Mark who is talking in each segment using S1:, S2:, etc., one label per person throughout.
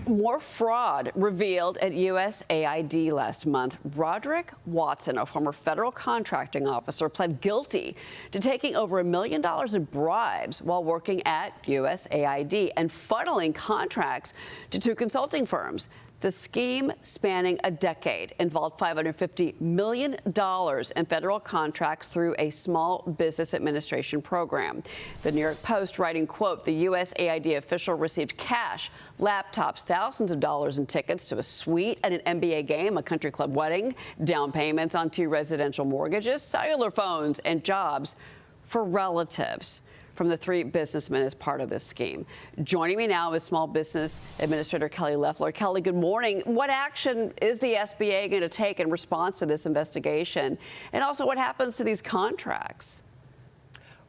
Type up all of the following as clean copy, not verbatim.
S1: More fraud revealed at USAID last month. Roderick Watson, a former federal contracting officer, pled guilty to taking over $1 million in bribes while working at USAID and funneling contracts to two consulting firms. The scheme, spanning a decade, involved $550 million in federal contracts through a Small Business Administration program. The New York Post writing, quote, the USAID official received cash, laptops, thousands of dollars in tickets to a suite at an NBA game, a country club wedding, down payments on 2 residential mortgages, cellular phones, and jobs for relatives from the 3 businessmen as part of this scheme. Joining me now is Small Business Administrator Kelly Loeffler. Kelly, good morning. What action is the SBA going to take in response to this investigation? And also, what happens to these contracts?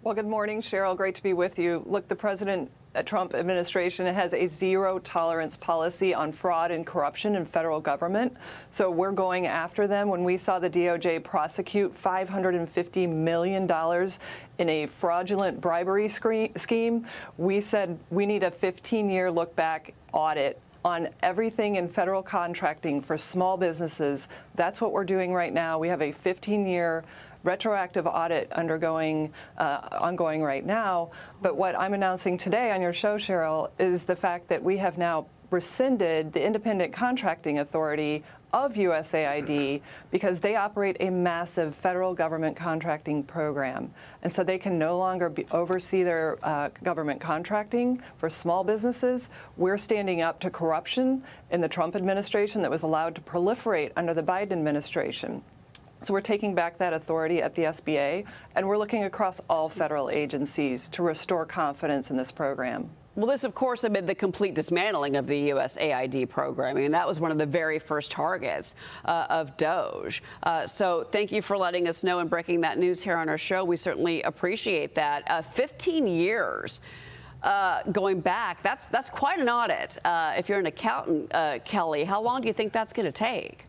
S2: Well, good morning, Cheryl. Great to be with you. Look, the President Trump administration has a zero-tolerance policy on fraud and corruption in federal government. So we're going after them. When we saw the DOJ prosecute $550 million in a fraudulent bribery scheme, we said we need a 15-year look-back audit on everything in federal contracting for small businesses. That's what we're doing right now. We have a 15-year retroactive audit ongoing right now. But what I'm announcing today on your show, Cheryl, is the fact that we have now rescinded the independent contracting authority of USAID because they operate a massive federal government contracting program. And so they can no longer oversee their government contracting for small businesses. We're standing up to corruption in the Trump administration that was allowed to proliferate under the Biden administration. So we're taking back that authority at the SBA, and we're looking across all federal agencies to restore confidence in this program.
S1: Well, this, of course, amid the complete dismantling of the USAID program. I mean, that was one of the very first targets of DOJ. So thank you for letting us know and breaking that news here on our show. We certainly appreciate that. 15 years. Going back, that's quite an audit. If you're an accountant, Kelly, how long do you think that's going to take?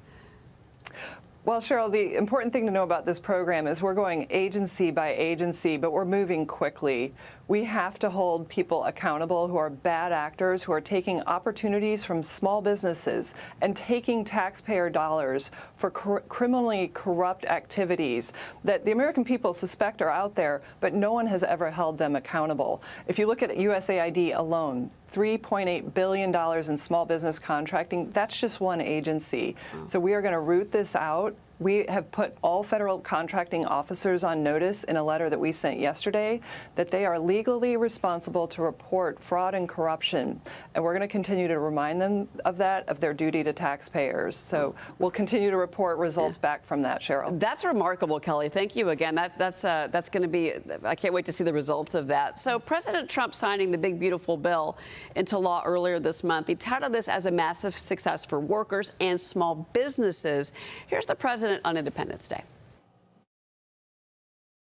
S2: Well, Cheryl, the important thing to know about this program is we're going agency by agency, but we're moving quickly. We have to hold people accountable who are bad actors, who are taking opportunities from small businesses and taking taxpayer dollars for criminally corrupt activities that the American people suspect are out there, but no one has ever held them accountable. If you look at USAID alone, $3.8 billion in small business contracting, that's just one agency. So we are going to root this out. We have put all federal contracting officers on notice in a letter that we sent yesterday that they are legally responsible to report fraud and corruption. And we're going to continue to remind them of that, of their duty to taxpayers. So we'll continue to report results back from that, Cheryl.
S1: That's remarkable, Kelly. Thank you again. That's going to be, I can't wait to see the results of that. So President Trump signing the big, beautiful bill into law earlier this month. He touted this as a massive success for workers and small businesses. Here's the president on Independence Day.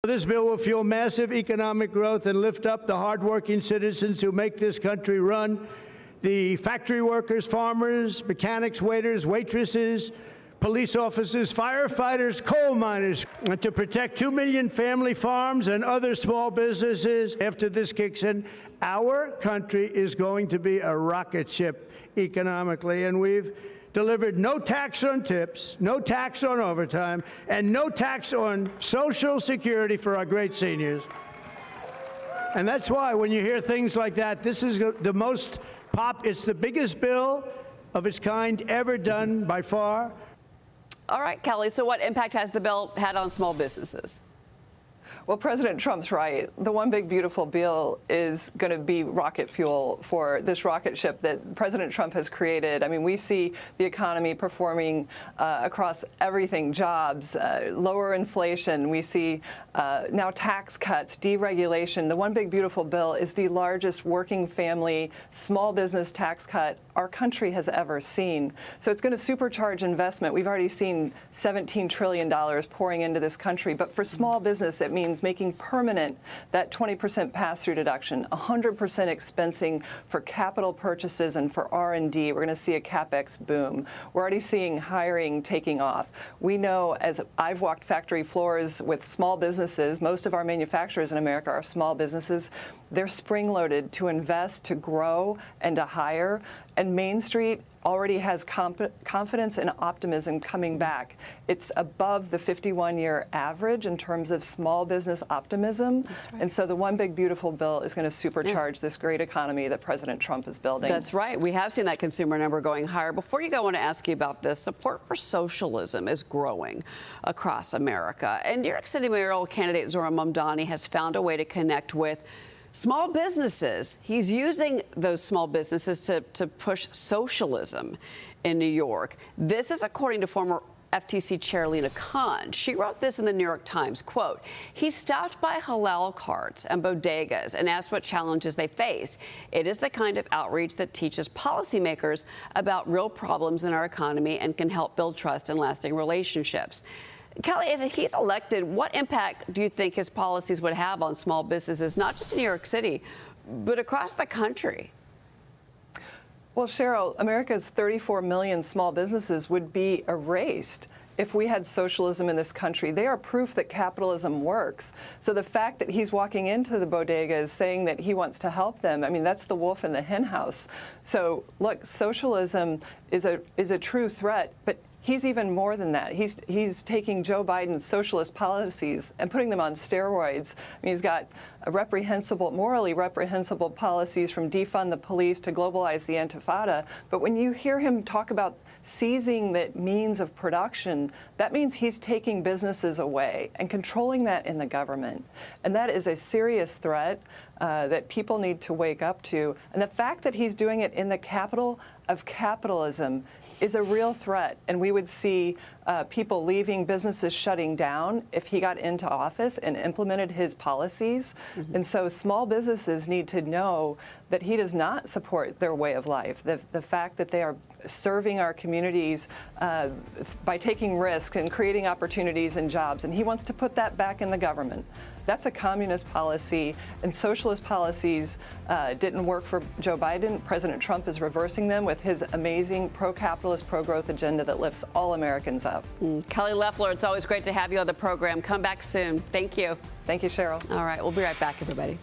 S3: This bill will fuel massive economic growth and lift up the hardworking citizens who make this country run. The factory workers, farmers, mechanics, waiters, waitresses, police officers, firefighters, coal miners, and to protect 2 million family farms and other small businesses. After this kicks in, our country is going to be a rocket ship economically, and we've delivered no tax on tips, no tax on overtime, and no tax on Social Security for our great seniors. And that's why when you hear things like that, this is the most it's the biggest bill of its kind ever done by far.
S1: All right, Kelly, so what impact has the bill had on small businesses?
S2: Well, President Trump's right. The one big beautiful bill is going to be rocket fuel for this rocket ship that President Trump has created. I mean, we see the economy performing across everything, jobs, lower inflation. We see now tax cuts, deregulation. The one big beautiful bill is the largest working family small business tax cut our country has ever seen. So it's going to supercharge investment. We've already seen $17 trillion pouring into this country. But for small business, it means making permanent that 20% pass-through deduction, 100% expensing for capital purchases and for R&D. We're going to see a CapEx boom. We're already seeing hiring taking off. We know, as I've walked factory floors with small businesses, most of our manufacturers in America are small businesses. They're spring-loaded to invest, to grow, and to hire. And Main Street already has confidence and optimism coming back. It's above the 51-year average in terms of small business optimism. Right. And so the One Big Beautiful Bill is going to supercharge this great economy that President Trump is building.
S1: That's right. We have seen that consumer number going higher. Before you go, I want to ask you about this. Support for socialism is growing across America. And New York City mayoral candidate Zohran Mamdani has found a way to connect with small businesses. He's using those small businesses to push socialism in New York. This is according to former FTC Chair Lina Khan. She wrote this in the New York Times, quote, "He stopped by halal carts and bodegas and asked what challenges they faced. It is the kind of outreach that teaches policymakers about real problems in our economy and can help build trust and lasting relationships." Kelly, if he's elected, what impact do you think his policies would have on small businesses, not just in New York City, but across the country?
S2: Well, Cheryl, America's 34 million small businesses would be erased if we had socialism in this country. They are proof that capitalism works. So the fact that he's walking into the bodegas saying that he wants to help them, I mean, that's the wolf in the hen house. So look, socialism is a true threat, but he's even more than that. He's taking Joe Biden's socialist policies and putting them on steroids. I mean, he's got morally reprehensible policies, from defund the police to globalize the Intifada. But when you hear him talk about seizing the means of production, that means he's taking businesses away and controlling that in the government. And that is a serious threat that people need to wake up to. And the fact that he's doing it in the capital of capitalism is a real threat. And we would see people leaving, businesses shutting down if he got into office and implemented his policies. Mm-hmm. And so small businesses need to know that he does not support their way of life. The fact that they are serving our communities by taking risks and creating opportunities and jobs. And he wants to put that back in the government. That's a communist policy, and socialist policies didn't work for Joe Biden. President Trump is reversing them with his amazing pro-capitalist, pro-growth agenda that lifts all Americans up.
S1: Kelly Loeffler, it's always great to have you on the program. Come back soon. Thank you.
S2: Thank you, Cheryl.
S1: All right, we'll be right back, everybody.